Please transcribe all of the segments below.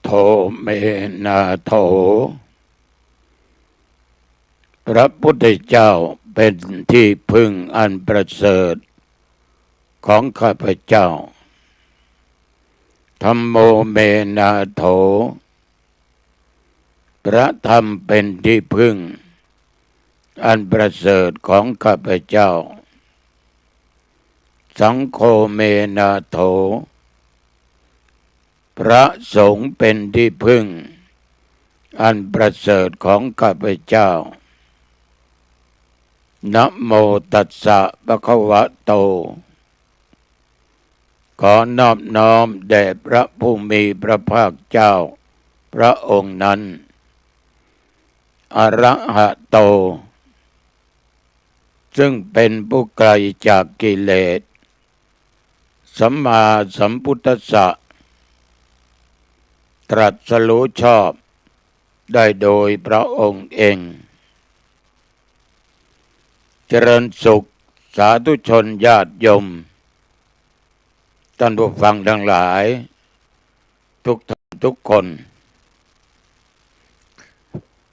โธเมนาโถพระพุทธเจ้าเป็นที่พึ่งอันประเสริฐของข้าพเจ้าธัมโมเมนาโถพระธรรมเป็นที่พึ่งอันประเสริฐของข้าพเจ้าสังโฆเมนาโถพระสงฆ์เป็นที่พึ่งอันประเสริฐของข้าพเจ้านะโมตัสสะภะคะวะโตขอนอบน้อมแด่พระผู้มีพระภาคเจ้าพระองค์นั้นอระหะโตซึ่งเป็นผู้ไกลจากกิเลสสัมมาสัมพุทธัสสะตรัสรู้ชอบได้โดยพระองค์เองเจริญสุขสาธุชนญาติโยมท่านผู้ฟังทั้งหลายทุกท่านทุกคน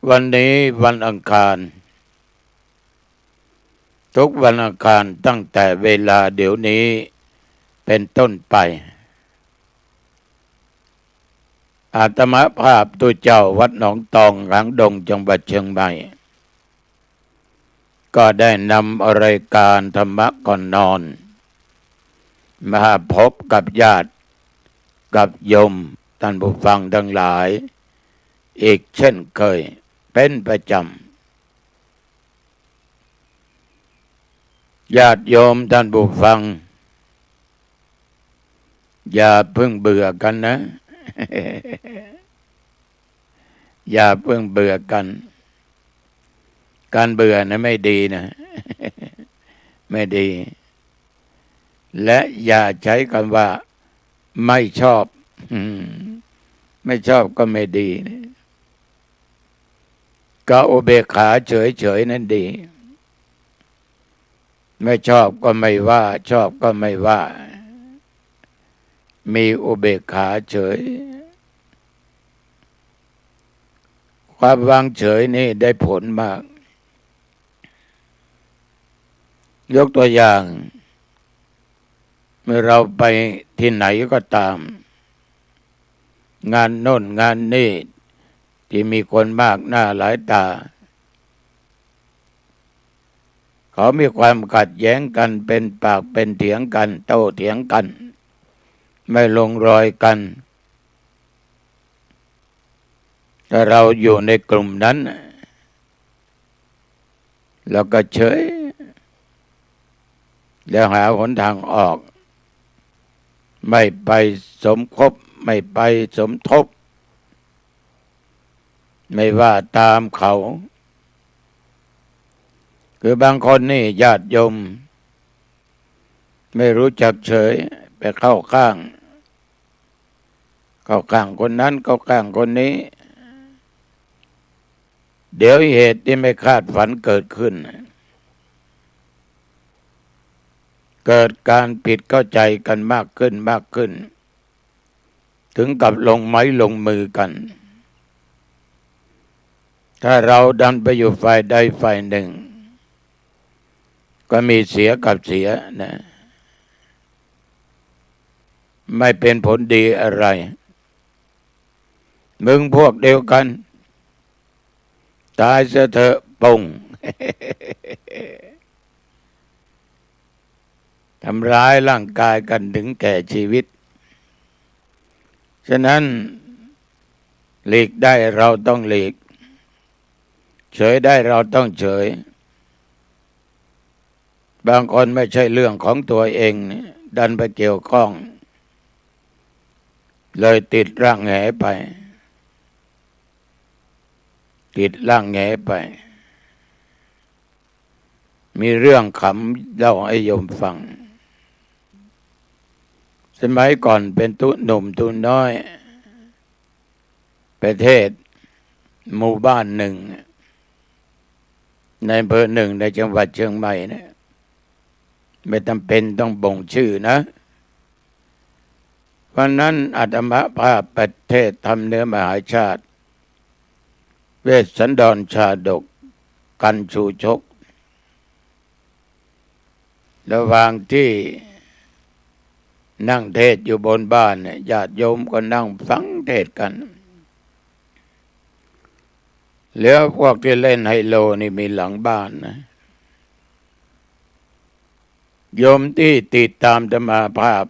วันนี้วันอังคารทุกวันอังคารตั้งแต่เวลาเดี๋ยวนี้เป็นต้นไปอาตมาภาพตัวเจ้าวัดหนองตองหลังดงจังหวัดเชียงใหม่ก็ได้นำรายการธรรมะก่อนนอนมาพบกับญาติกับโยมท่านผู้ฟังทั้งหลายอีกเช่นเคยเป็นประจำญาติโยมท่านผู้ฟังอย่าเพิ่งเบื่อกันนะ อย่าเพิ่งเบื่อกันการเบื่อนะไม่ดีนะ ไม่ดีและอย่าใช้คำว่าไม่ชอบ ไม่ชอบก็ไม่ดีนะก็อุเบกขาเฉยๆนั่นดีไม่ชอบก็ไม่ว่าชอบก็ไม่ว่ามีอุเบกขาเฉยความวางเฉยนี่ได้ผลมากยกตัวอย่างเมื่อเราไปที่ไหนก็ตามงานโน่นงานนี่ที่มีคนมากหน้าหลายตาเขามีความขัดแย้งกันเป็นปากเป็นเถียงกันโต้เถียงกันไม่ลงรอยกันถ้าเราอยู่ในกลุ่มนั้นเราก็เฉยแล้วหาหนทางออกไม่ไปสมคบไม่ไปสมทบไม่ว่าตามเขาคือบางคนนี่ญาติโยมไม่รู้จักเฉยไปเข้าข้างคนนั้นเข้าข้างคนนี้เดี๋ยวเหตุที่ไม่คาดฝันเกิดขึ้นเกิดการผิดเข้าใจกันมากขึ้นถึงกับลงไม้ลงมือกันถ้าเราดันไปอยู่ฝ่ายใดฝ่ายหนึ่งก็มีเสียกับเสียนะไม่เป็นผลดีอะไรมึงพวกเดียวกันตายซะเถอะปง ทำร้ายร่างกายกันถึงแก่ชีวิตฉะนั้นหลีกได้เราต้องหลีกเฉยได้เราต้องเฉยบางคนไม่ใช่เรื่องของตัวเองดันไปเกี่ยวข้องเลยติดร่างแหไปมีเรื่องขำเล่าให้โยมฟังสมัยก่อนเป็นตุ้หนุ่มตุ้น้อยประเทศหมู่บ้านหนึ่งในอำเภอหนึ่งในจังหวัดเชียงใหม่นะไม่จำเป็นต้องบ่งชื่อนะ วันนั้นอาตมาภาพประเทศทำเนื้อมหาชาติเวสสันดรชาดกกันชูชกระหว่างที่นั่งเทศอยู่บนบ้านเนี่ยญาติโยมก็นั่งฟังเทศกันแล้วพวกที่เล่นไฮโลนี่มีหลังบ้านนะโยมที่ติดตามธรรมาภาพ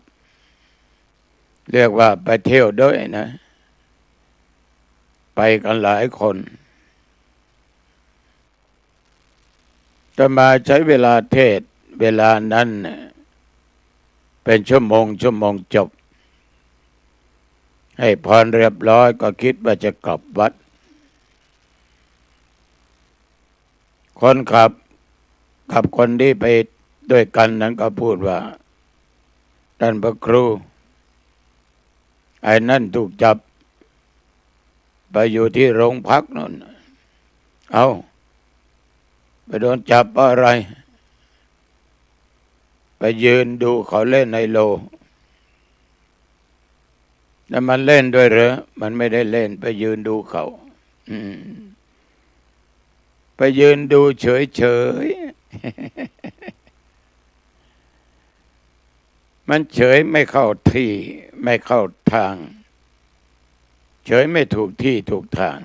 เรียกว่าไปเที่ยวด้วยนะไปกันหลายคนจะมาใช้เวลาเทศเวลานั้นเป็นชั่วโมงจบให้พรเรียบร้อยก็คิดว่าจะกลับวัดคนขับกับคนที่ไปด้วยกันนั้นก็พูดว่าท่านพระครูไอ้นั่นถูกจับไปอยู่ที่โรงพักนั่นเอาไปโดนจับเพราะอะไรไปยืนดูเขาเล่นไฮโลแล้วมันเล่นด้วยเหรอมันไม่ได้เล่นไปยืนดูเขาไปยืนดูเฉยมันเฉยไม่เข้าที่ไม่เข้าทางเฉยไม่ถูกที่ถูกทาง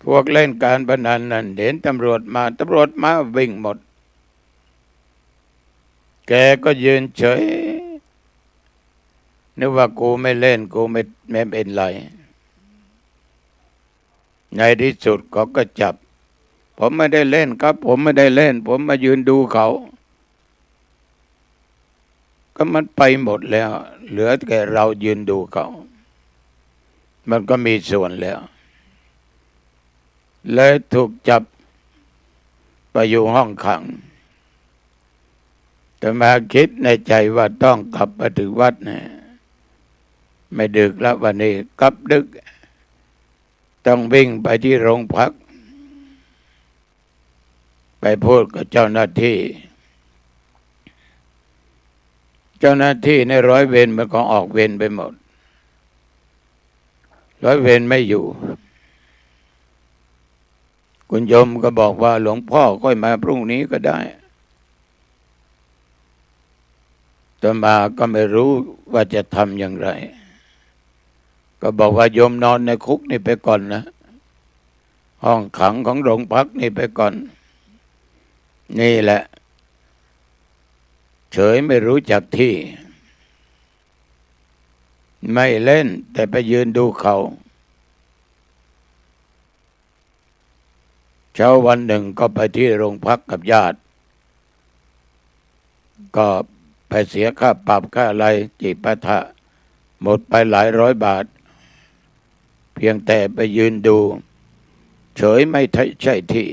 พวกเล่นการพนันนั่นเห็นตำรวจมาวิ่งหมดแกก็ยืนเฉยนึกว่ากูไม่เล่นกูไม่เป็นไรในที่สุดเขาก็จับผมไม่ได้เล่นครับผมไม่ได้เล่นผมมายืนดูเขาก็มันไปหมดแล้วเหลือแค่เรายืนดูเขามันก็มีส่วนแล้วเลยถูกจับไปอยู่ห้องขังแต่มาคิดในใจว่าต้องกลับมาถึงวัดนะไม่ดึกแล้ววันนี้กลับดึกต้องวิ่งไปที่โรงพักไปพูดกับเจ้าหน้าที่ในร้อยเวรมันก็ออกเวรไปหมดร้อยเวรไม่อยู่คุณโยมก็บอกว่าหลวงพ่อค่อยมาพรุ่งนี้ก็ได้ต่อมาก็ไม่รู้ว่าจะทำอย่างไรก็บอกว่าโยมนอนในคุกนี่ไปก่อนนะห้องขังของโรงพักนี่ไปก่อนนี่แหละเฉยไม่รู้จักที่ไม่เล่นแต่ไปยืนดูเขาเช้าวันหนึ่งก็ไปที่โรงพักกับญาติก็ไปเสียค่าปรับค่าอะไรจิปาถะหมดไปหลายร้อยบาทเพียงแต่ไปยืนดูเฉยไม่ใช่ที่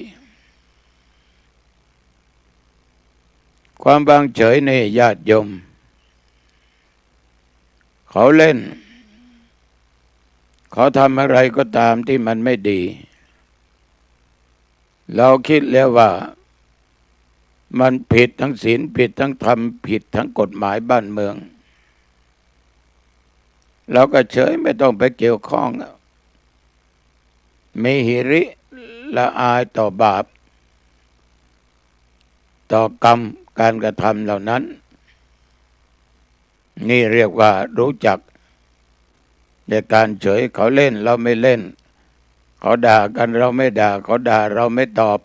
ความบางเฉยในญาติโยมเขาเล่นเขาทำอะไรก็ตามที่มันไม่ดีเราคิดแล้วว่ามันผิดทั้งศีลผิดทั้งธรรมผิดทั้งกฎหมายบ้านเมืองเราก็เฉยไม่ต้องไปเกี่ยวข้องมีหิริละอายต่อบาปต่อกรรมการกระทำเหล่านั้นนี่เรียกว่ารู้จักในการเฉยเขาเล่นเราไม่เล่นเขาด่ากันเราไม่ด่าเขาด่าเราไม่ตอบ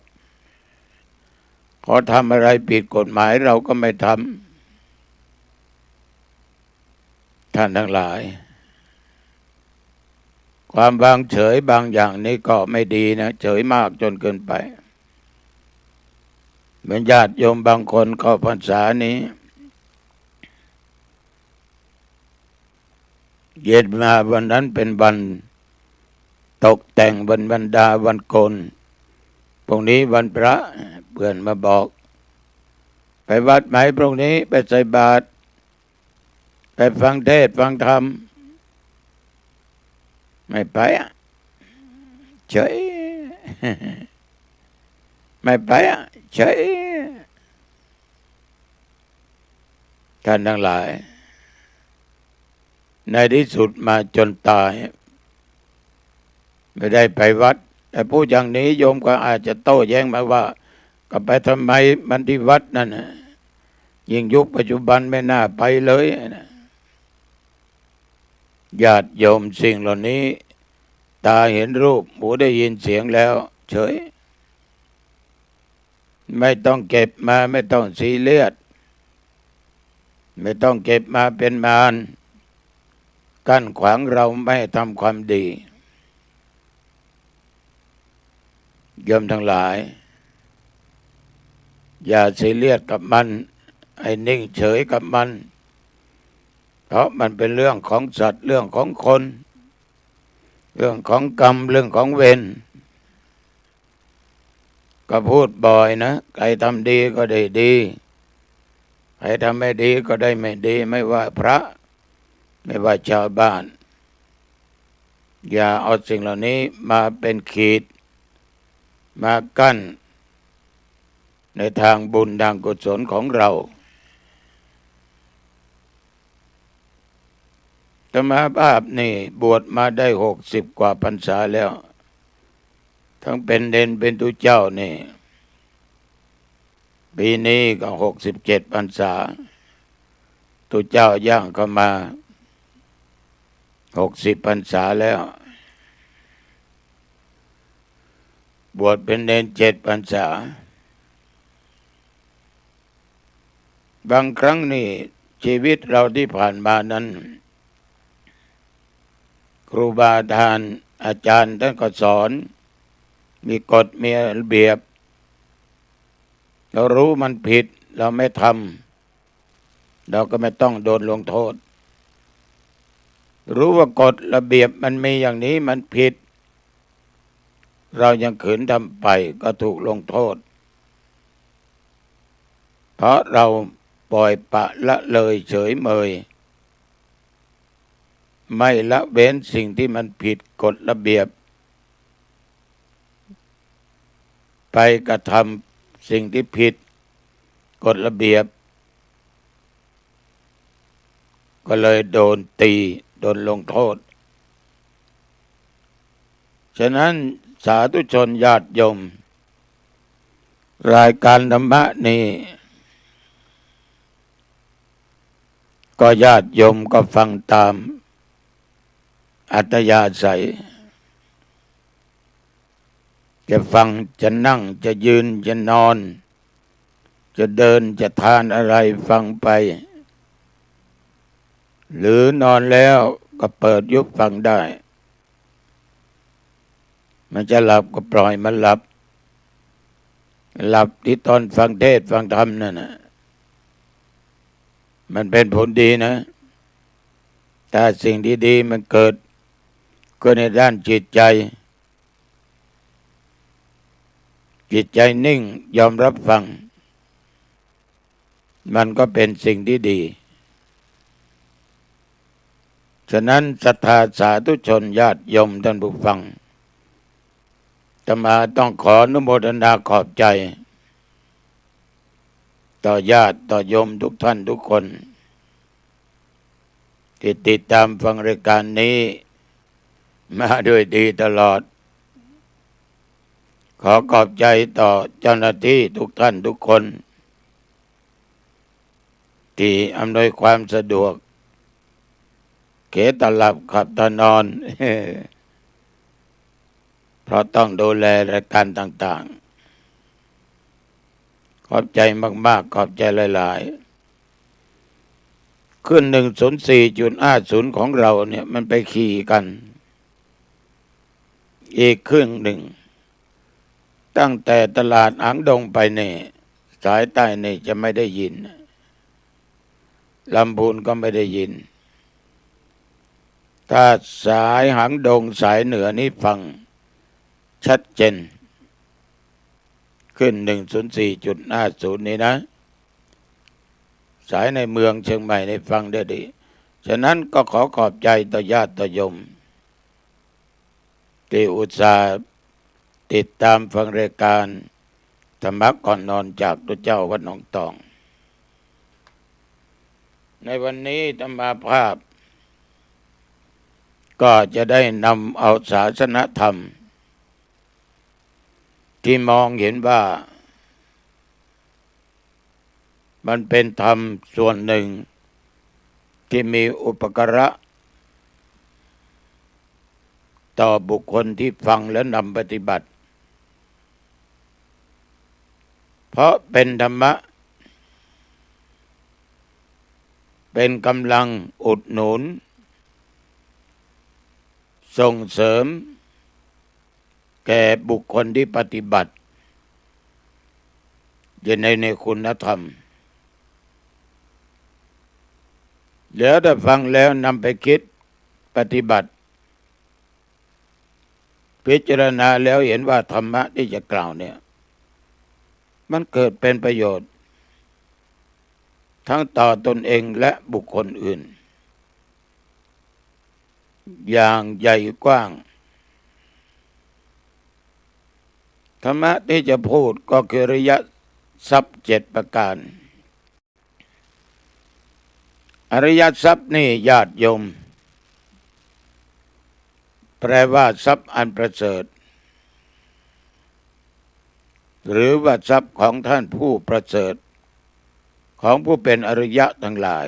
เขาทำอะไรผิดกฎหมายเราก็ไม่ทำท่านทั้งหลายความบางเฉยบางอย่างนี้ก็ไม่ดีนะเฉยมากจนเกินไปเหมือนญาติโยมบางคนเข้าพรรษานี้เย็นมาวันนั้นเป็นวันตกแต่งวันบรรดาวันโกนพรุ่งนี้วันพระเพื่อนมาบอกไปวัดไหมพรุ่งนี้ไปใส่บาตรไปฟังเทศน์ฟังธรรมไม่ไปเฉย ไม่ไปเฉยท่านทั้งหลาย ในที่สุดมาจนตายไม่ได้ไปวัดแต่พูดอย่างนี้โยมก็อาจจะโต้แย้งมาว่าก็ไปทำไมมันที่วัดนั่นนะยิ่งยุคปัจจุบันไม่น่าไปเลยนะญาติโยมสิ่งเหล่านี้ตาเห็นรูปหูได้ยินเสียงแล้วเฉยไม่ต้องเก็บมาไม่ต้องซีเรียสไม่ต้องเก็บมาเป็นมารกั้นขวางเราไม่ทำความดีโยมทั้งหลายอย่าซีเรียสกับมันให้นิ่งเฉยกับมันเพราะมันเป็นเรื่องของสัตว์เรื่องของคนเรื่องของกรรมเรื่องของเวรก็พูดบ่อยนะใครทำดีก็ได้ดีใครทำไม่ดีก็ได้ไม่ดีไม่ว่าพระไม่ว่าชาวบ้านอย่าเอาสิ่งเหล่านี้มาเป็นขีดมากั้นในทางบุญทางกุศลของเราอาตมาภาพนี่บวชมาได้60 กว่าพรรษาแล้วทั้งเป็นเด่นเป็นตุเจ้านี่ปีนี้ก็67 พรรษาตุเจ้าย่างเข้ามา60 พรรษาแล้วบวชเป็นเนน7 พรรษาบางครั้งนี่ชีวิตเราที่ผ่านมานั้นครูบาอาจารย์ท่านก็สอนมีกฎมีระเบียบเรารู้มันผิดเราไม่ทำเราก็ไม่ต้องโดนลงโทษรู้ว่ากฎระเบียบมันมีอย่างนี้มันผิดเรายังขืนทำไปก็ถูกลงโทษเพราะเราปล่อยปละละเลยเฉยเมยไม่ละเว้นสิ่งที่มันผิดกฎระเบียบไปกระทำสิ่งที่ผิดกฎระเบียบก็เลยโดนตีโดนลงโทษฉะนั้นสาธุชนญาติโยมรายการธรรมะนี้ก็ญาติโยมก็ฟังตามอัธยาศัยจะฟังจะนั่งจะยืนจะนอนจะเดินจะทานอะไรฟังไปหรือนอนแล้วก็เปิดยุบฟังได้มันจะหลับก็ปล่อยมันหลับที่ตอนฟังเทศน์ฟังธรรมนั่นนะมันเป็นผลดีนะถ้าสิ่งดีๆมันเกิดก็ในด้านจิตใจนิ่งยอมรับฟังมันก็เป็นสิ่งที่ดีฉะนั้นศรัทธาสาธุชนญาติโยมท่านผู้ฟังอาตมาต้องขออนุโมทนาขอบใจต่อญาติต่อโยมทุกท่านทุกคนที่ติดตามฟังรายการนี้มาด้วยดีตลอดขอขอบใจต่อเจ้าหน้าที่ทุกท่านทุกคนที่อำนวยความสะดวกเขตหลับขับตานอน เพราะต้องดูแลรายการต่างๆขอบใจมากๆขอบใจหลายๆขึ้น 104.50 ของเราเนี่ยมันไปขี่กันอีกครึ่งหนึ่งตั้งแต่ตลาดหางดงไปเนี่ยสายใต้นี่จะไม่ได้ยินลำพูนก็ไม่ได้ยินถ้าสายหางดงสายเหนือนี้ฟังชัดเจนขึ้น 104.50 นี้นะสายในเมืองเชียงใหม่ในฟังได้ดีฉะนั้นก็ขอขอบใจต่อญาติต่อโยมที่อุตส่าห์ติดตามฟังรายการธรรมะก่อนนอนจากพระเจ้าวัดหนองตองในวันนี้ธรรมาภาพ ก็จะได้นำเอาศาสนธรรมที่มองเห็นว่ามันเป็นธรรมส่วนหนึ่งที่มีอุปการะต่อบุคคลที่ฟังและนำปฏิบัติเพราะเป็นธรรมะเป็นกำลังอุดหนุนส่งเสริมแก่บุคคลที่ปฏิบัติอยู่ในคุณธรรมแล้วถ้าฟังแล้วนำไปคิดปฏิบัติพิจารณาแล้วเห็นว่าธรรมะที่จะกล่าวเนี่ยมันเกิดเป็นประโยชน์ทั้งต่อตนเองและบุคคลอื่นอย่างใหญ่กว้างธรรมะที่จะพูดก็คืออริยทรัพย์7ประการอริยทรัพย์นี่ญาติโยมแปลว่าทรัพย์อันประเสริฐหรือว่าทรัพย์ของท่านผู้ประเสริฐของผู้เป็นอริยะทั้งหลาย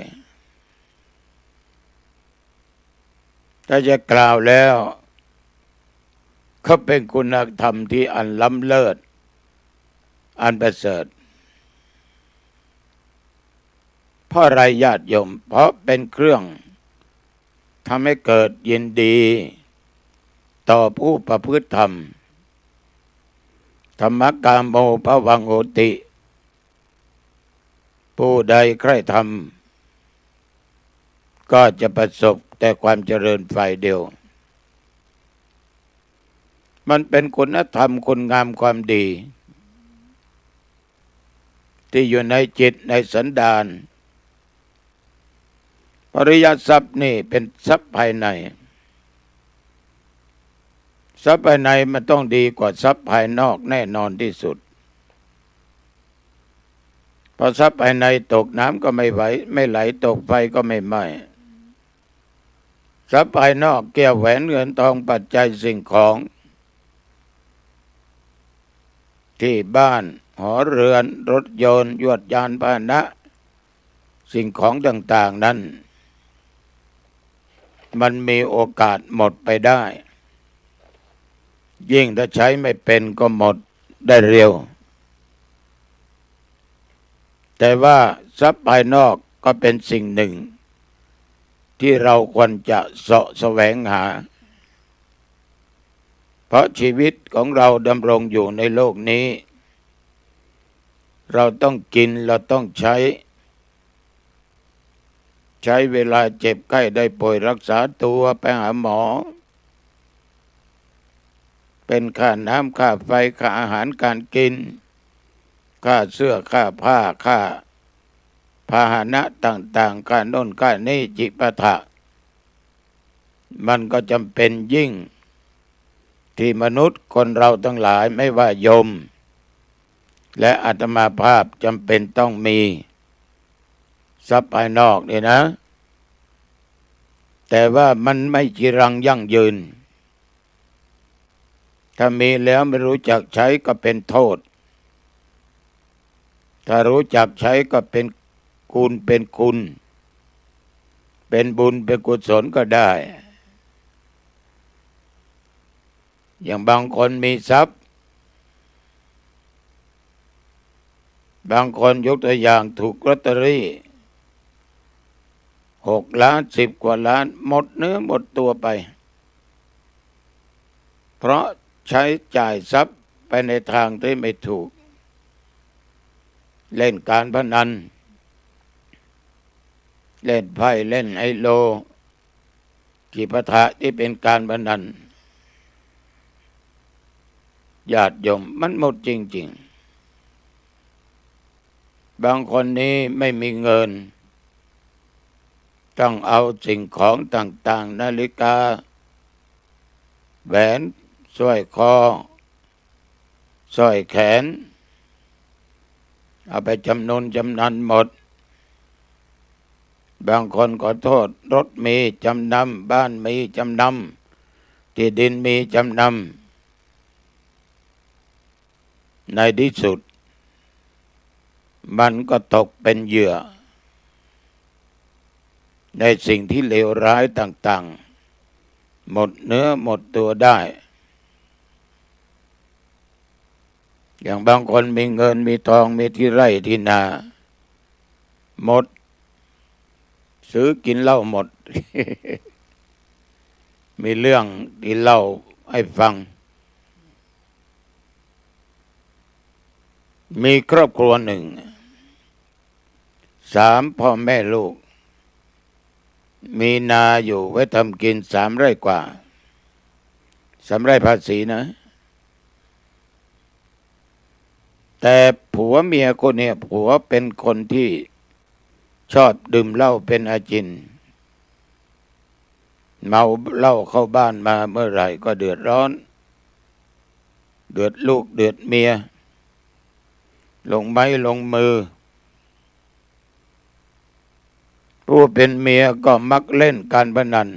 ถ้าจะกล่าวแล้วเขาเป็นคุณธรรมที่อันล้ำเลิศอันประเสริฐเพราะอะไรญาติโยมเพราะเป็นเครื่องทำให้เกิดยินดีต่อผู้ประพฤติธรรมธรรมกามโมภวังโหติผู้ใดใคร่ธรรมก็จะประสบแต่ความเจริญฝ่ายเดียวมันเป็นคุณธรรมคุณงามความดีที่อยู่ในจิตในสันดานอริยทรัพย์นี่เป็นทรัพย์ภายในทรัพย์ภายในมันต้องดีกว่าทรัพย์ภายนอกแน่นอนที่สุดพอทรัพย์ภายในตกน้ำก็ไม่ไหวไม่ไหลตกไฟก็ไม่ไหม้ทรัพย์ภายนอกแก้วแหวนเงินทองปัจจัยสิ่งของที่บ้านหอเรือนรถยนต์ยวดยานพาหนะสิ่งของต่างๆนั้นมันมีโอกาสหมดไปได้ยิ่งถ้าใช้ไม่เป็นก็หมดได้เร็วแต่ว่าทรัพย์ภายนอกก็เป็นสิ่งหนึ่งที่เราควรจะเสาะแสวงหาเพราะชีวิตของเราดำรงอยู่ในโลกนี้เราต้องกินเราต้องใช้เวลาเจ็บไข้ได้ป่วยรักษาตัวไปหาหมอเป็นค่าน้ำค่าไฟค่าอาหารการกินค่าเสื้อค่าผ้าค่าพาหนะต่างๆค่าโน่นค่านี่จิปาถะมันก็จำเป็นยิ่งที่มนุษย์คนเราทั้งหลายไม่ว่าโยมและอาตมาภาพจำเป็นต้องมีทรัพย์ภายนอกนี่นะแต่ว่ามันไม่จีรังยั่งยืนถ้ามีแล้วไม่รู้จักใช้ก็เป็นโทษถ้ารู้จักใช้ก็เป็นคุณเป็นคุณเป็นบุญเป็นกุศลก็ได้อย่างบางคนมีทรัพย์บางคนยกตัวอย่างถูกลอตเตอรี่6 ล้าน10 กว่าล้านหมดเนื้อหมดตัวไปเพราะใช้จ่ายทรัพย์ไปในทางที่ไม่ถูกเล่นการพนันเล่นไพ่เล่นไฮโลกีปาถะที่เป็นการพนันญาติโยมมันหมดจริงๆบางคนนี้ไม่มีเงินต้องเอาสิ่งของต่างๆนาฬิกาแหวนสร้อยคอสร้อยแขนเอาไปจำนนจำนันหมด บางคนขอโทษรถมีจำนำบ้านมีจำนำที่ดินมีจำนำในที่สุดมันก็ตกเป็นเหยื่อในสิ่งที่เลวร้ายต่างๆหมดเนื้อหมดตัวได้อย่างบางคนมีเงินมีทองมีที่ไร่ที่นาหมดซื้อกินเหล้าหมด มีเรื่องที่เล่าให้ฟังมีครอบครัวหนึ่ง3 พ่อแม่ลูกมีนาอยู่ไว้ทำกิน3 ไร่กว่า3 ไร่ภาษีนะแต่ผัวเมียคนนี้ผัวเป็นคนที่ชอบดื่มเหล้าเป็นอาจินเมาเหล้าเข้าบ้านมาเมื่อไหร่ก็เดือดร้อนเดือดลูกเดือดเมียลงไม้ลงมือผู้เป็นเมียก็มักเล่นการพนัน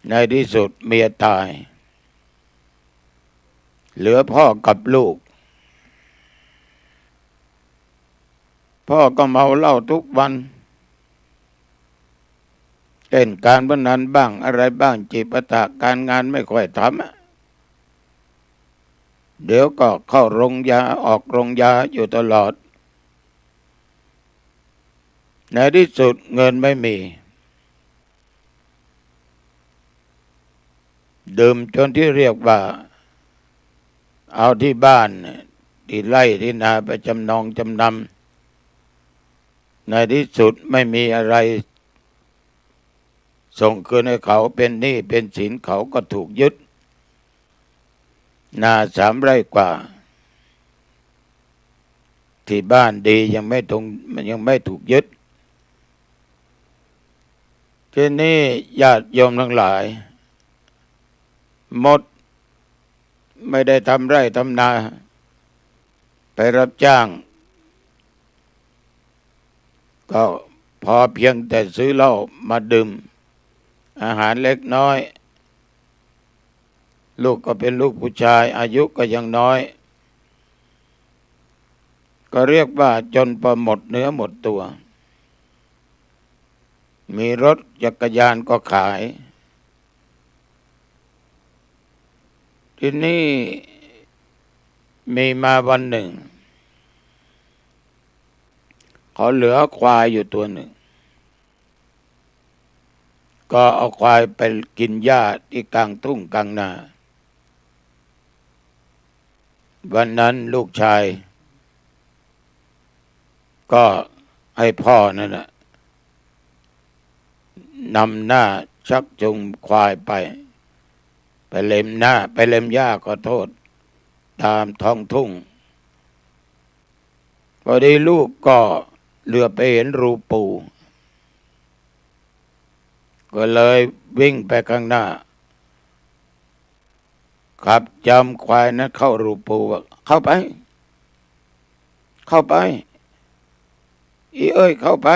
ในที่สุดเมียตายเหลือพ่อกับลูกพ่อก็เมาเหล้าทุกวันเล่นการพนันบ้างอะไรบ้างจิปาถะการงานไม่ค่อยทำเดี๋ยวก็เข้าโรงยาออกโรงยาอยู่ตลอดในที่สุดเงินไม่มีดื่มจนที่เรียกว่าเอาที่บ้านที่ไร่ที่นาไปจำนองจำนำในที่สุดไม่มีอะไรส่งคืนให้เขาเป็นหนี้เป็นสินเขาก็ถูกยึดนา3 ไร่กว่าที่บ้านดียังไม่ถูกยึดทีนี้ญาติโยมทั้งหลายหมดไม่ได้ทำไร่ทำนาไปรับจ้างก็พอเพียงแต่ซื้อเหล้ามาดื่มอาหารเล็กน้อยลูกก็เป็นลูกผู้ชายอายุก็ยังน้อยก็เรียกว่าจนพอหมดเนื้อหมดตัวมีรถจักรยานก็ขายทีนี้มีมาวันหนึ่งเขาเหลือควายอยู่ตัวหนึ่งก็เอาควายไปกินหญ้าที่กลางทุ่งกลางนาวันนั้นลูกชายก็ให้พ่อนั่นแหละนำหน้าชักจูงควายไปเล็มหน้าไปเล็มหญ้าขอโทษตามท้องทุ่งพอดีลูกก็เหลือไปเห็นรูปูก็เลยวิ่งไปข้างหน้าขับจำควายนั้นเข้ารูปูว่าเข้าไปอีเอ้ยเข้าไป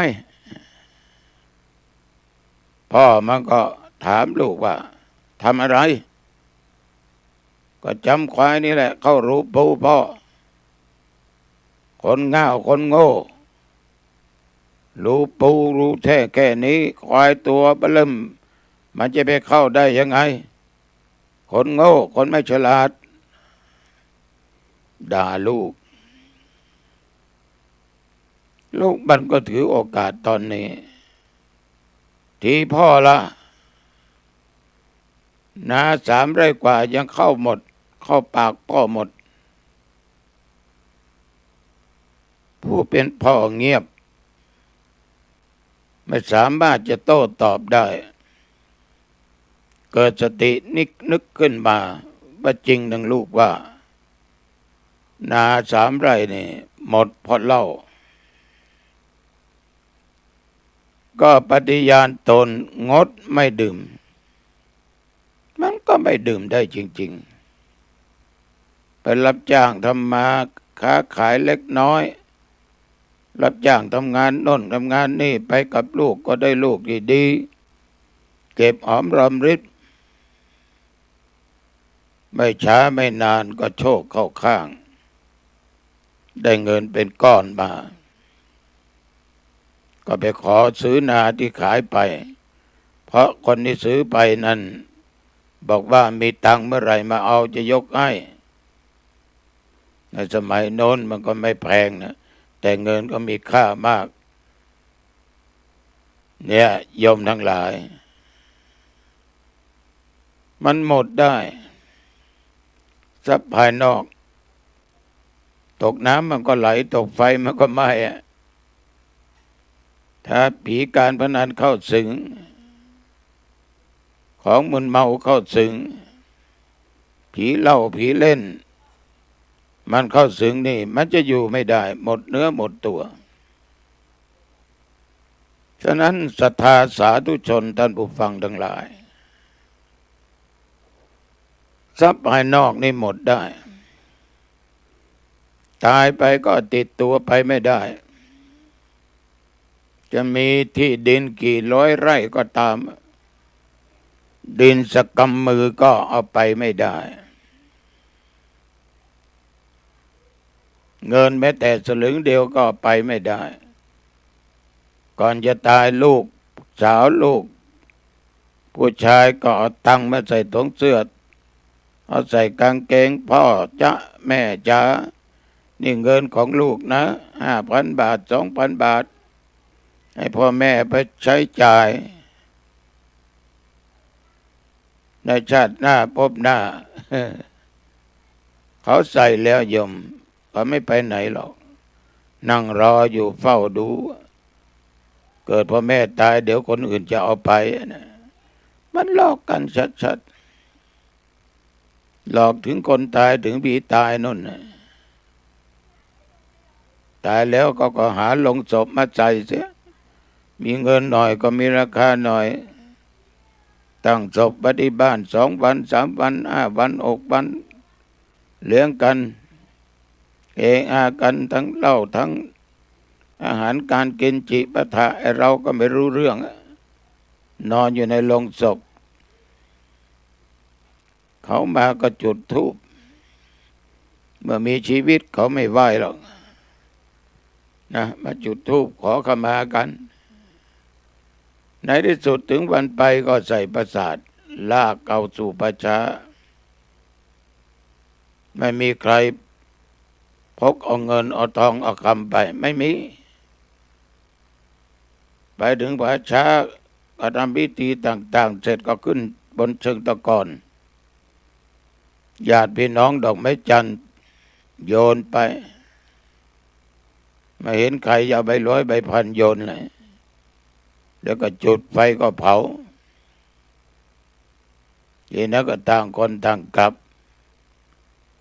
พ่อมันก็ถามลูกว่าทำอะไรก็จำควายนี่แหละเข้ารูปูพ่อคนง่าวคนโง่รูปูรูแท้แค่นี้ควายตัวเบิ่มมันจะไปเข้าได้ยังไงคนโง่คนไม่ฉลาดด่าลูกมันก็ถือโอกาสตอนนี้ที่พ่อละนา3 ไร่กว่ายังเข้าหมดเข้าปากพ่อหมดผู้เป็นพ่อเงียบไม่สามารถจะโต้ตอบได้เกิดสตินึกขึ้นมาว่าจริงดังลูกว่านา3 ไร่นี่หมดเพราะเหล้าก็ปฏิญาณตนงดไม่ดื่มมันก็ไม่ดื่มได้จริงๆไปรับจ้างทำมาค้าขายเล็กน้อย รับจ้างทำงานโน่นทำงานนี่ไปกับลูกก็ได้ลูกที่ดีเก็บหอมรอมริบไม่ช้าไม่นานก็โชคเข้าข้างได้เงินเป็นก้อนมาก็ไปขอซื้อนาที่ขายไปเพราะคนที่ซื้อไปนั้นบอกว่ามีตังค์เมื่อไหร่มาเอาจะยกให้ในสมัยโน้นมันก็ไม่แพงนะแต่เงินก็มีค่ามากเนี่ยโยมทั้งหลายมันหมดได้ทรัพย์ภายนอกตกน้ำมันก็ไหลตกไฟมันก็ไหม้ถ้าผีการพนันเข้าสิงของมึนเมาเข้าสิงผีเหล้าผีเล่นมันเข้าสิงนี่มันจะอยู่ไม่ได้หมดเนื้อหมดตัวฉะนั้นศรัทธาสาธุชนท่านผู้ฟังทั้งหลายทรัพย์ภายนอกนี่หมดได้ตายไปก็ติดตัวไปไม่ได้จะมีที่ดินกี่ร้อยไร่ก็ตามดินสักกำมือก็เอาไปไม่ได้เงินแม้แต่สลึงเดียวก็ไปไม่ได้ก่อนจะตายลูกสาวลูกผู้ชายก็เอาตังค์มาใส่ถุงเสื้อเอาใส่กางเกงพ่อจ๊ะแม่จ๋านี่เงินของลูกนะ5,000 บาท2,000 บาทให้พ่อแม่ไปใช้จ่ายในชาติหน้าพบหน้า เขาใส่แล้วโยมเขาไม่ไปไหนหรอกนั่งรออยู่เฝ้าดูเกิดพ่อแม่ตายเดี๋ยวคนอื่นจะเอาไปนะมันหลอกกันชัดๆหลอกถึงคนตายถึงผีตายนั่นนะตายแล้วก็หาลงศพมาใส่เสียมีเงินหน่อยก็มีราคาหน่อยตั้งศพไว้ที่บ้าน2 วัน3 วัน5 วัน6 วันเลี้ยงกันเอะอากันทั้งเหล้าทั้งอาหารการกินจิปาถะไอ้เราก็ไม่รู้เรื่องนอนอยู่ในโลงศพเขามาก็จุดธูปเมื่อมีชีวิตเขาไม่ไหว้หรอกนะมาจุดธูปขอขมากันในที่สุดถึงวันไปก็ใส่ประสาทลากเอาสู่ป่าช้าไม่มีใครพกเอาเงินเอาทองเอาคำไปไม่มีไปถึงป่าช้าก็ทำพิธีต่างๆเสร็จก็ขึ้นบนเชิงตะกอนญาติพี่น้องดอกไม้จันทร์โยนไปไม่เห็นใครเอาใบร้อยใบพันโยนเลยแล้วก็จุดไฟก็เผาทีนั้นก็ต่างคนต่างกลับ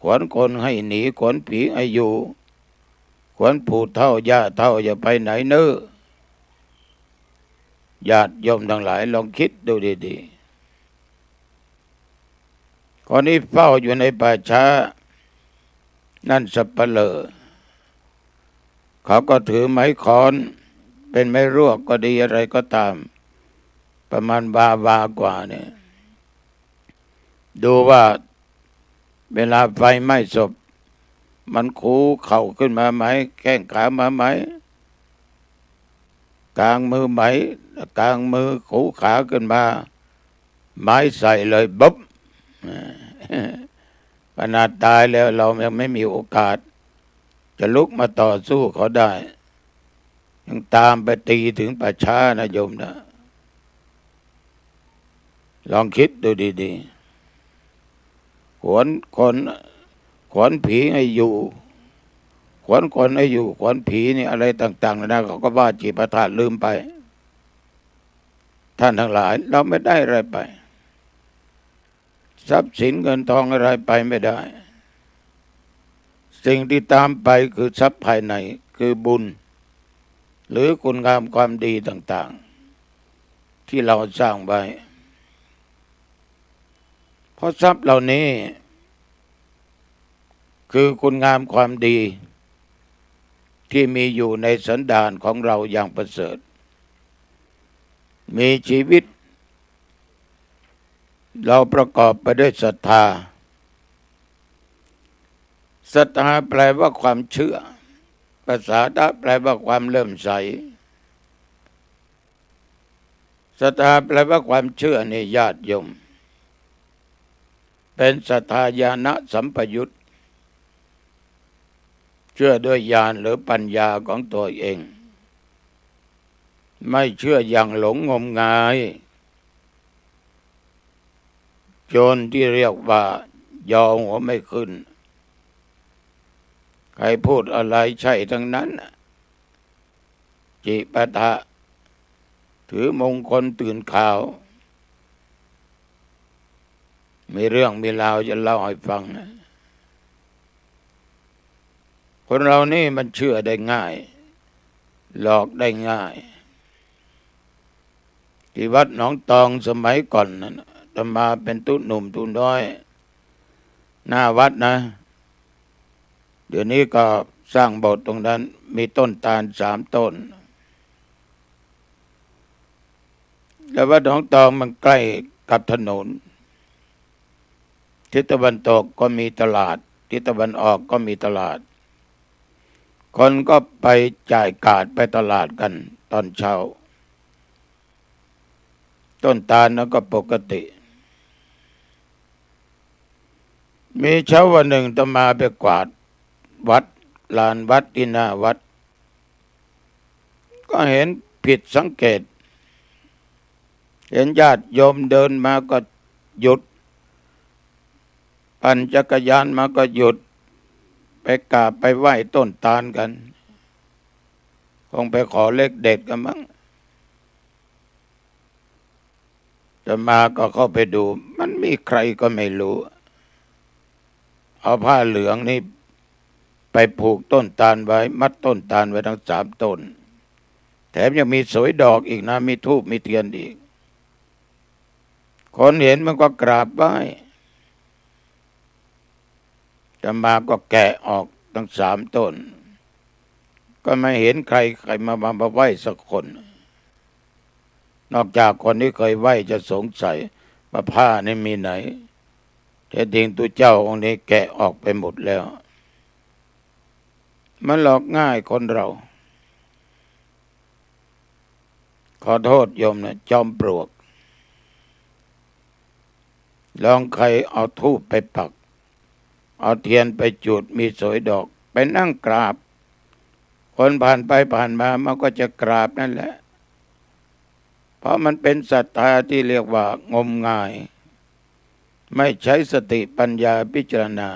ขวนคนให้หนีขวนผีให้อยู่ขวนผู้เฒ่าย่าเฒ่าอย่าไปไหนเน้อญาติโยมทั้งหลายลองคิดดูดีๆคนนี้เฝ้าอยู่ในป่าช้านั่นสัปเหร่อเขาก็ถือไม้ค้อนเป็นไม้รวกก็ดีอะไรก็ตามประมาณวากว่าเนี่ยดูว่าเวลาไฟไหม้ศพมันคูเข่าขึ้นมาไหมแข้งขามาไหมกลางมือไหมกลางมือคูขาขึ้นมาไม้ใส่เลยบ๊บขนาดตายแล้วเรายังไม่มีโอกาสจะลุกมาต่อสู้เขาได้ยังตามไปตีถึงป่าช้านะโยมนะลองคิดดูดีๆขวนผีให้อยู่ขวนคนให้อยู่ขวนผีนี่อะไรต่างๆนะเขาก็ว่าจิปาถะลืมไปท่านทั้งหลายเราไม่ได้อะไรไปทรัพย์สินเงินทองอะไรไปไม่ได้สิ่งที่ตามไปคือทรัพย์ภายในคือบุญหรือคุณงามความดีต่างๆที่เราสร้างไว้เพราะทรัพย์เหล่านี้คือคุณงามความดี ที่มีอยู่ในสันดานของเราอย่างประเสริฐมีชีวิตเราประกอบไปด้วยศรัทธาศรัทธาแปลว่าความเชื่อภาษาดะแปลว่าความเลื่อมใสศรัทธาแปลว่าความเชื่อในญาติโยมเป็นศรัทธาญาณสัมปยุตเชื่อด้วยญาณหรือปัญญาของตัวเองไม่เชื่ออย่างหลงงมงายโจรที่เรียกว่ายอหัวไม่ขึ้นใครพูดอะไรใช่ทั้งนั้นจิปะทะถือมงคลตื่นข่าวมีเรื่องมีราวจะเล่าให้ฟังนะคนเรานี่มันเชื่อได้ง่ายหลอกได้ง่ายที่วัดหนองตองสมัยก่อนนั้นอาตมาเป็นตุ้หนุ่มตุ้น้อยหน้าวัดนะเดี๋ยวนี้ก็สร้างโบสถ์ตรงนั้นมีต้นตาล3 ต้นแล้ววัดหนองตองมันใกล้กับถนนทิศตะวันตกก็มีตลาดทิศตะวันออกก็มีตลาดคนก็ไปจ่ายกาดไปตลาดกันตอนเช้าต้นตาลนั้นก็ปกติมีเช้าวันหนึ่งอาตมาไปกวาดวัดลานวัดที่หน้าวัดก็เห็นผิดสังเกตเห็นญาติโยมเดินมาก็หยุดปั่นจักรยานมาก็หยุดไปกราบไปไหว้ต้นตาลกันคงไปขอเลขเด็ดกันมั้งจะมาก็เข้าไปดูมันมีใครก็ไม่รู้เอาผ้าเหลืองนี่ไปผูกต้นตาลไว้มัดต้นตาลไว้ทั้ง3 ต้นแถมยังมีสวยดอกอีกนะมีธูปมีเทียนอีกคนเห็นมันก็กราบไหว้จะมาก็แกะออกทั้ง3 ต้นก็ไม่เห็นใครมาไหว้สักคนนอกจากคนที่เคยไหว้จะสงสัยว่าผ้านี่มีไหนแต่จริงตัวเจ้าองค์นี้แกะออกไปหมดแล้วมันหลอกง่ายคนเราขอโทษโยมนะจอมปลวกลองใครเอาธูปไปปักเอาเทียนไปจุดมีสวยดอกไปนั่งกราบคนผ่านไปผ่านมามันก็จะกราบนั่นแหละเพราะมันเป็นศรัทธาที่เรียกว่างมงายไม่ใช้สติปัญญาพิจารณา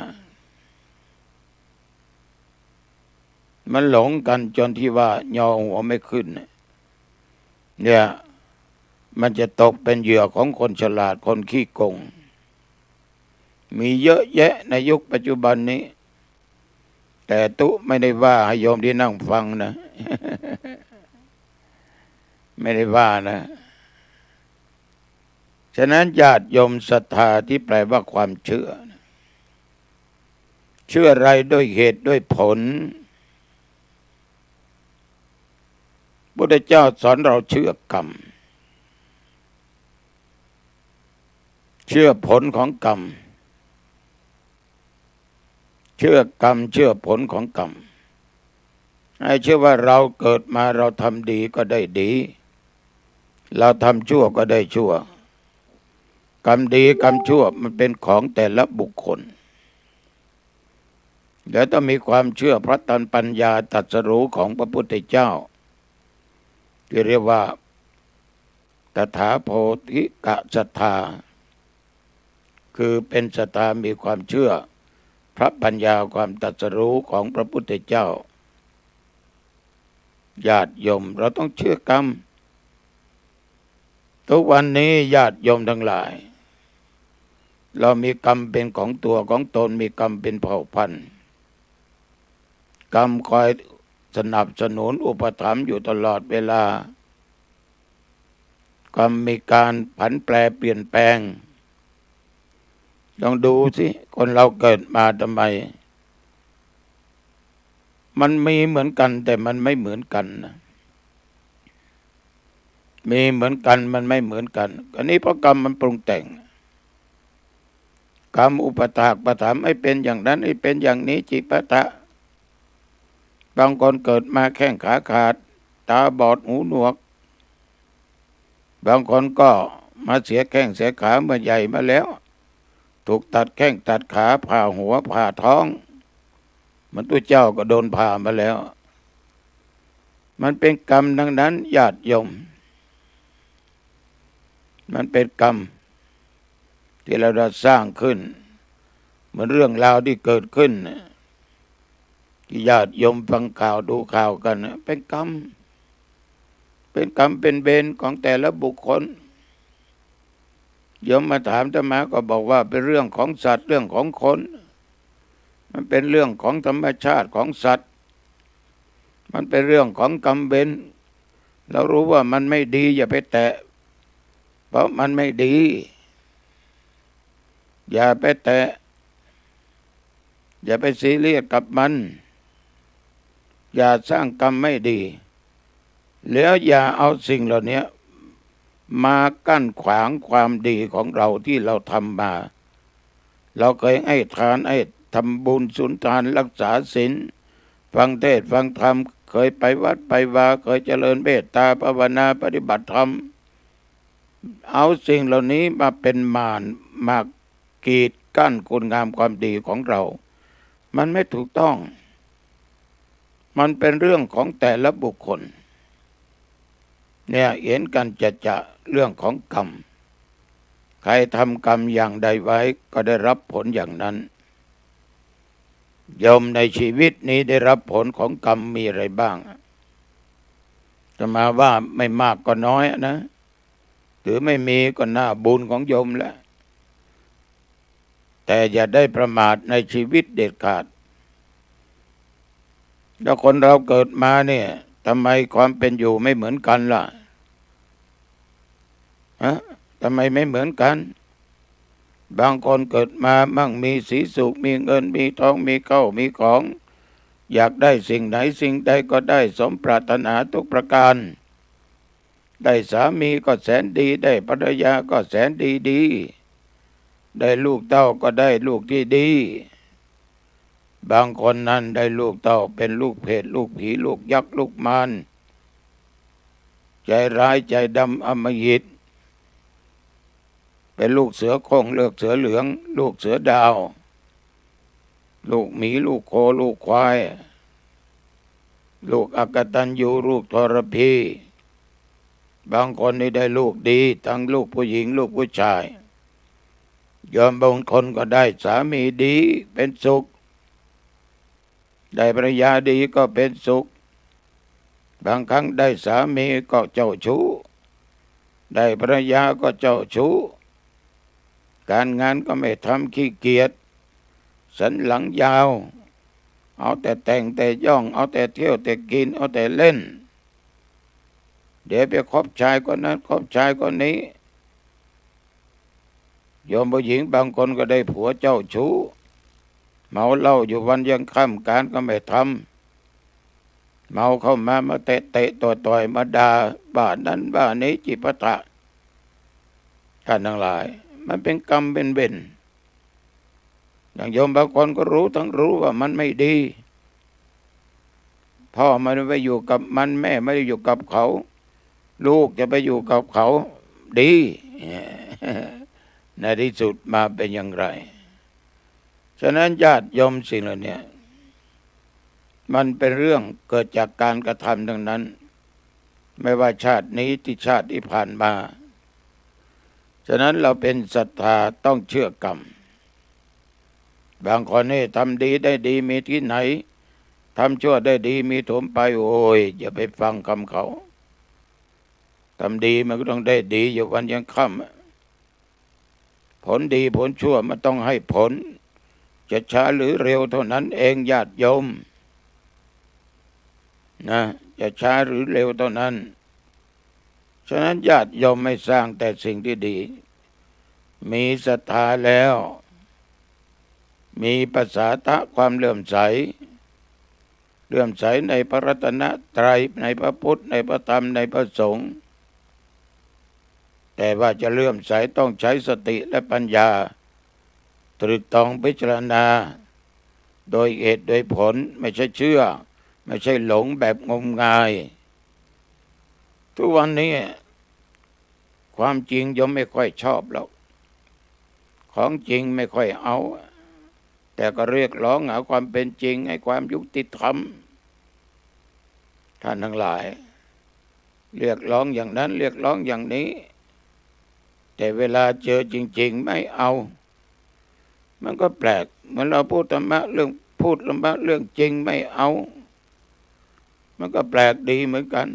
มันหลงกันจนที่ว่ายอหัวไม่ขึ้นเนี่ยมันจะตกเป็นเหยื่อของคนฉลาดคนขี้โกงมีเยอะแยะในยุคปัจจุบันนี้แต่ตุไม่ได้ว่าให้โยมที่นั่งฟังนะ ไม่ได้ว่านะฉะนั้นญาติโยมศรัทธาที่แปลว่าความเชื่อเชื่ออะไรด้วยเหตุด้วยผลพุทธเจ้าสอนเราเชื่อกรรมเชื่อผลของกรรมเชื่อกรรมเชื่อผลของกรรมให้เชื่อว่าเราเกิดมาเราทำดีก็ได้ดีเราทำชั่วก็ได้ชั่วกรรมดีกรรมชั่วมันเป็นของแต่ละบุคคลแล้วต้องมีความเชื่อพระตันปัญญาตรัสรู้ของพระพุทธเจ้าที่เรียกว่าตถาโพธิกะศรัทธาคือเป็นศรัทธามีความเชื่อพระปัญญาความตรัสรู้ของพระพุทธเจ้าญาติโยมเราต้องเชื่อกรรมทุกวันนี้ญาติโยมทั้งหลายเรามีกรรมเป็นของตัวของตนมีกรรมเป็นเผ่าพันธุ์กรรมคอยสนับสนุนอุปถัมภ์อยู่ตลอดเวลากรรมมีการผันแปรเปลี่ยนแปลงลองดูสิคนเราเกิดมาทำไม มันมีเหมือนกันแต่มันไม่เหมือนกันนะมีเหมือนกันมันไม่เหมือนกันอันนี้เพราะกรรมมันปรุงแต่งกรรมอุปถากปถามให้เป็นอย่างนั้นให้เป็นอย่างนี้จิปะทะบางคนเกิดมาแข้งขาขาดตาบอดหูหนวกบางคนก็มาเสียแข้งเสียขาเมื่อใหญ่มาแล้วถูกตัดแข้งตัดขาผ่าหัวผ่าท้องมันตัวเจ้าก็โดนผ่ามาแล้วมันเป็นกรรมดังนั้นญาติโยมมันเป็นกรรมที่เราได้สร้างขึ้นเหมือนเรื่องราวที่เกิดขึ้นที่ญาติโยมฟังข่าวดูข่าวกันเป็นกรรมเป็นกรรมเป็นเวรของแต่ละบุคคลโยมมาถามอาตมาก็บอกว่าเป็นเรื่องของสัตว์เรื่องของคนมันเป็นเรื่องของธรรมชาติของสัตว์มันเป็นเรื่องของกรรมเวรเรารู้ว่ามันไม่ดีอย่าไปแตะเพราะมันไม่ดีอย่าไปแตะอย่าไปซีเรียสกับมันอย่าสร้างกรรมไม่ดีแล้วอย่าเอาสิ่งเหล่านี้มากั้นขวางความดีของเราที่เราทำมาเราเคยให้ทานให้ทำบุญสุนทานรักษาศีลฟังเทศน์ฟังธรรมเคยไปวัดไปวาเคยเจริญเมตตาภาวนาปฏิบัติธรรมเอาสิ่งเหล่านี้มาเป็นมารมากีดกั้นคุณงามความดีของเรามันไม่ถูกต้องมันเป็นเรื่องของแต่ละบุคคลเนี่ยเห็นกันจะเรื่องของกรรมใครทำกรรมอย่างใดไว้ก็ได้รับผลอย่างนั้นโยมในชีวิตนี้ได้รับผลของกรรมมีอะไรบ้างจะมาว่าไม่มากก็น้อยนะหรือไม่มีก็น่าบุญของโยมแล้วแต่อย่าได้ประมาทในชีวิตเด็ดขาดแล้วคนเราเกิดมาเนี่ยทำไมความเป็นอยู่ไม่เหมือนกันล่ะทำไมไม่เหมือนกันบางคนเกิดมามั่งมีสีสุขมีเงินมีทองมีเข้ามีของอยากได้สิ่งไหนสิ่งใดก็ได้สมปรารถนาทุกประการได้สามีก็แสนดีได้ภรรยาก็แสนดีได้ลูกเต้าก็ได้ลูกที่ดีบางคนนั้นได้ลูกเต้าเป็นลูกเพศลูกผีลูกยักษ์ลูกมารใจร้ายใจดำอำมหิตเป็นลูกเสือโคร่งเลือกเสือเหลืองลูกเสือดาวลูกหมีลูกโคลูกควายลูกอกตัญญูลูกทรพีบางคนนี่ได้ลูกดีทั้งลูกผู้หญิงลูกผู้ชายยอมบางคนก็ได้สามีดีเป็นสุขได้ภรรยาดีก็เป็นสุขบางครั้งได้สามีก็เจ้าชู้ได้ภรรยาก็เจ้าชู้การงานก็ไม่ทำขี้เกียจสันหลังยาวเอาแต่แต่งแต่ย่องเอาแต่เที่ยวแต่กินเอาแต่เล่นเดี๋ยวไปคบชายคนนั้นคบชายคนนี้โยมผู้หญิงบางคนก็ได้ผัวเจ้าชู้เมาเหล้าอยู่วันยังค่ำการก็ไม่ทำเมาเข้ามาเตะต่อยมาด่าบ้านนั้นบ้านนี้จิปาถะท่านทั้งหลายมันเป็นกรรมเป็นเวรอย่างโยมบางคนก็รู้ทั้งรู้ว่ามันไม่ดีพ่อไม่ได้ไปอยู่กับมันแม่ไม่ได้อยู่กับเขาลูกจะไปอยู่กับเขาดีในที่สุดมาเป็นอย่างไรฉะนั้นญาติโยมสิ่งเหล่านี้มันเป็นเรื่องเกิดจากการกระทำทั้งนั้นไม่ว่าชาตินี้ที่ชาติที่ผ่านมาฉะนั้นเราเป็นศรัทธาต้องเชื่อกรรมบางคนนี่ทำดีได้ดีมีที่ไหนทำชั่วได้ดีมีถมไปโอ้ยอย่าไปฟังคำเขาทำดีมันก็ต้องได้ดีอยู่วันยังค่ำผลดีผลชั่วมันต้องให้ผลจะช้าหรือเร็วเท่านั้นเองญาติโยมนะจะช้าหรือเร็วเท่านั้นฉะนั้นญาติโยมไม่สร้างแต่สิ่งที่ดีมีศรัทธาแล้วมีภาษาทะความเลื่อมใส เลื่อมใสในพระรัตนตรัยในพระพุทธในพระธรรมในพระสงฆ์แต่ว่าจะเลื่อมใสต้องใช้สติและปัญญาตรึกตรองพิจารณาโดยเหตุโดยผลไม่ใช่เชื่อไม่ใช่หลงแบบงมงายทุกวันนี้ความจริงยมไม่ค่อยชอบหรอกของจริงไม่ค่อยเอาแต่ก็เรียกร้องหาความเป็นจริงให้ความยุติธรรมท่านทั้งหลายเรียกร้องอย่างนั้นเรียกร้องอย่างนี้แต่เวลาเจอจริงๆไม่เอามันก็แปลกเหมือนเราพูดธรรมะเรื่องพูดธรรมะเรื่องจริงไม่เอามันก็แปลกดีเหมือนกัน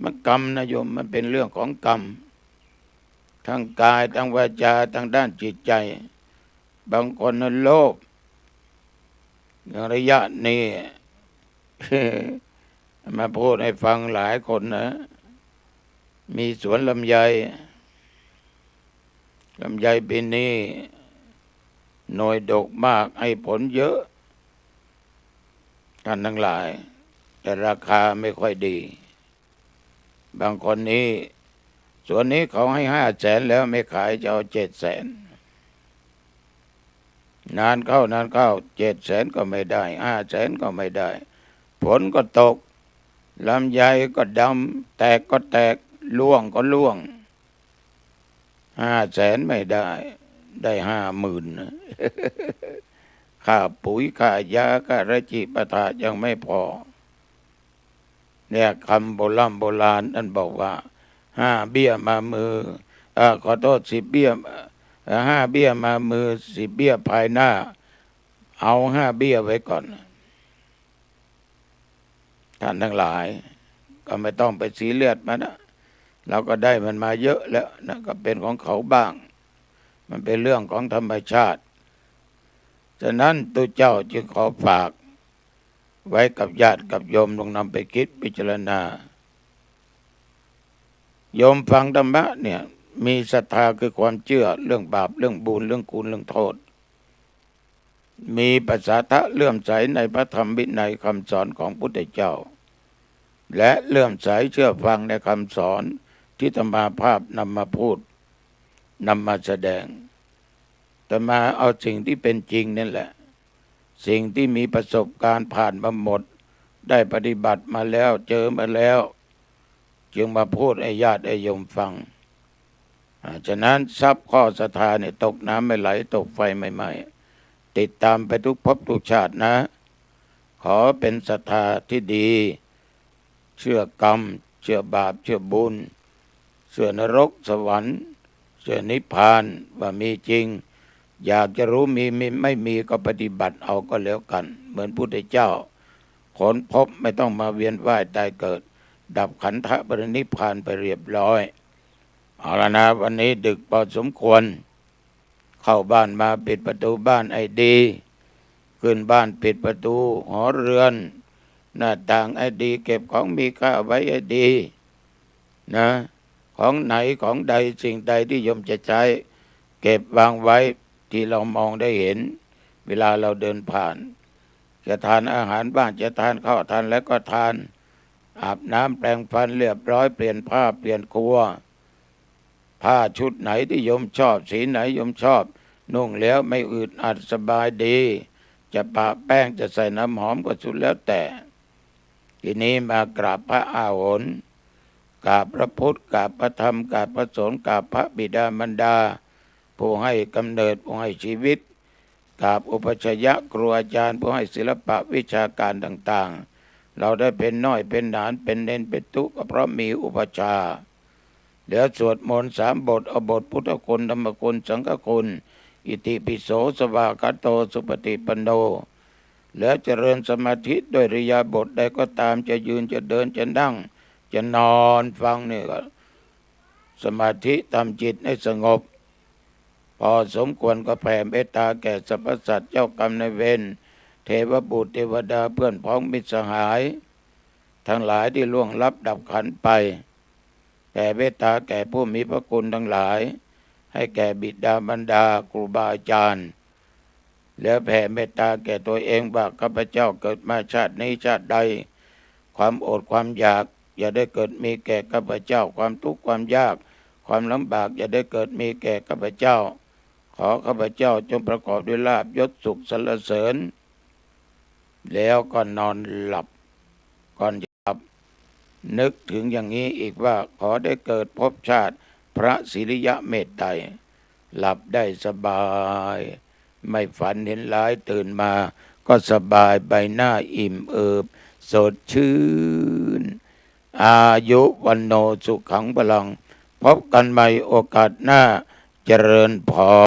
มันกรรมนะโยมมันเป็นเรื่องของกรรมทางกายทางวาจาทางด้านจิตใจบางคนนั้นโลภอย่างระยะนี้ มาพูดให้ฟังหลายคนนะมีสวนลำไยปีนี้หน่วยดกมากให้ผลเยอะท่านทั้งหลายแต่ราคาไม่ค่อยดีบางคนนี้สวนนี้เขาให้500,000แล้วไม่ขายจะเอา700,000นานเข้า700,000ก็ไม่ได้500,000ก็ไม่ได้ผลก็ตกลำไยก็ดำแตกก็แตกร่วงก็ร่วง500,000ไม่ได้50,000ค่าปุ๋ยค่ายาค่าระจิปะทะยังไม่พอเนี่ยคำโบราณท่านบอกว่า5 เบี้ยมามือขอโทษ10 เบี้ย5 เบี้ยมามือ10 เบี้ยภายหน้าเอา5 เบี้ยไว้ก่อนท่านทั้งหลายก็ไม่ต้องไปซีเรียสมันนะเราก็ได้มันมาเยอะแล้วนะก็เป็นของเขาบ้างมันเป็นเรื่องของธรรมชาติฉะนั้นตัวเจ้าจึงขอฝากไว้กับญาติกับโยมลองนำไปคิดพิจารณาโยมฟังธรรมะเนี่ยมีศรัทธาคือความเชื่อเรื่องบาปเรื่องบุญเรื่องคุณเรื่องโทษมีปัสสาทะเลื่อมใสในพระธรรมวินัยคำสอนของพุทธเจ้าและเลื่อมใสเชื่อฟังในคำสอนที่ธรรมาภาพนำมาพูดนำมาแสดงแต่มาเอาสิ่งที่เป็นจริงนั่นแหละสิ่งที่มีประสบการณ์ผ่านมาหมดได้ปฏิบัติมาแล้วเจอมาแล้วจึงมาพูดให้ญาติให้โยมฟังฉะนั้นทรัพย์ข้อศรัทธาเนี่ยตกน้ำไม่ไหลตกไฟไม่ไหม้ติดตามไปทุกภพทุกชาตินะขอเป็นศรัทธาที่ดีเชื่อกรรมเชื่อบาปเชื่อบุญเชื่อนรกสวรรค์เชื่อนิพพานว่ามีจริงอยากจะรู้มีไม่มีก็ปฏิบัติเอาก็แล้วกันเหมือนพุทธเจ้าค้นพบไม่ต้องมาเวียนว่ายตายเกิดดับขันธปรินิพพานไปเรียบร้อยเอาละนะวันนี้ดึกพอสมควรเข้าบ้านมาปิดประตูบ้านไอ้ดีขึ้นบ้านปิดประตูหอเรือนหน้าต่างไอ้ดีเก็บของมีค่าไว้ไอ้ดีนะของไหนของใดสิ่งใดที่โยมจะใช้เก็บวางไว้ที่เรามองได้เห็นเวลาเราเดินผ่านจะทานอาหารบ้างจะทานข้าวทานแล้วก็ทานอาบน้ำแปรงฟันเรียบร้อยเปลี่ยนผ้าเปลี่ยนครัวผ้าชุดไหนที่โยมชอบสีไหนโยมชอบนุ่งแล้วไม่อึดอัดสบายดีจะปะแป้งจะใส่น้ำหอมก็สุดแล้วแต่ทีนี้มากราบพระอาหนกราบพระพุทธกราบพระธรรมกราบพระสงฆ์กราบพระบิดามารดาผู้ให้กำเนิดผู้ให้ชีวิตกราบอุปัชฌะครูอาจารย์ผู้ให้ศิลปะวิชาการต่างๆเราได้เป็นน้อยเป็นหนานเป็นเน้นเป็นทุกข์ก็เพราะมีอุปชาเดี๋ยวสวดมนต์3 บทเอาบทพุทธคุณธรรมคุณสังฆคุณอิติปิโสสวากขาโตสุปฏิปันโนแล้วเจริญสมาธิด้วยอิริยาบถใดก็ตามจะยืนจะเดินจะนั่งจะนอนฟังนี่ก็สมาธิทำจิตให้สงบพอสมควรก็แผ่เมตตาแก่สรรพสัตว์เจ้ากรรมนายเวรเทวบุตรเทวดาเพื่อนพ้องมิตรสหายทั้งหลายที่ล่วงลับดับขันไปแผ่เมตตาแก่ผู้มีพระคุณทั้งหลายให้แก่บิดามารดาครูบาอาจารย์ แล้วแผ่เมตตาแก่ตัวเองว่าข้าพเจ้าเกิดมาชาตินี้ชาติใดความอดความอยากอย่าได้เกิดมีแก่ข้าพเจ้าความทุกข์ความยากความลำบากอย่าได้เกิดมีแก่ข้าพเจ้าขอข้าพเจ้าจงประกอบด้วยลาภยศสุขสรรเสริญแล้วก็นอนหลับก่อนจะหลับนึกถึงอย่างนี้อีกว่าขอได้เกิดพบชาติพระศิริยะเมตไตรหลับได้สบายไม่ฝันเห็นร้ายตื่นมาก็สบายใบหน้าอิ่มเอิบสดชื่นอายุวันโนสุขังพลังพบกันใหม่โอกาสหน้าเจริญพร